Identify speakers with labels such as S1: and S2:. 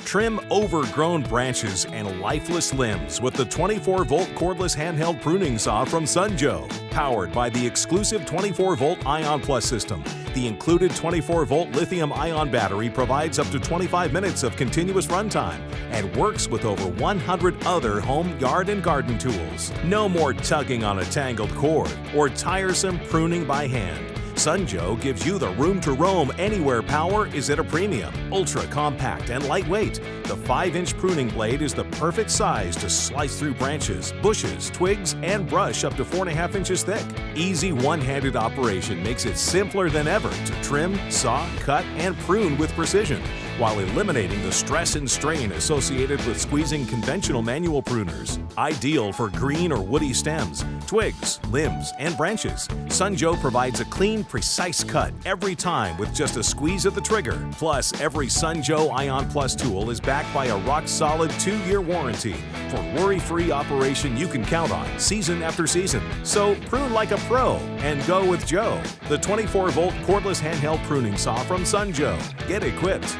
S1: Trim overgrown branches and lifeless limbs with the 24-volt cordless handheld pruning saw from Sunjoe. Powered by the exclusive 24-volt Ion Plus system, the included 24-volt lithium-ion battery provides up to 25 minutes of continuous runtime and works with over 100 other home, yard, and garden tools. No more tugging on a tangled cord or tiresome pruning by hand. Sunjoe gives you the room to roam anywhere power is at a premium. Ultra compact and lightweight, the 5-inch pruning blade is the perfect size to slice through branches, bushes, twigs, and brush up to 4.5 inches thick. Easy one-handed operation makes it simpler than ever to trim, saw, cut, and prune with precision, while eliminating the stress and strain associated with squeezing conventional manual pruners. Ideal for green or woody stems, twigs, limbs, and branches, Sunjoe provides a clean, precise cut every time with just a squeeze of the trigger. Plus, every Sunjoe Ion Plus tool is backed by a rock-solid 2-year warranty for worry-free operation you can count on season after season. So prune like a pro and go with Joe, the 24-volt cordless handheld pruning saw from Sunjoe. Get equipped.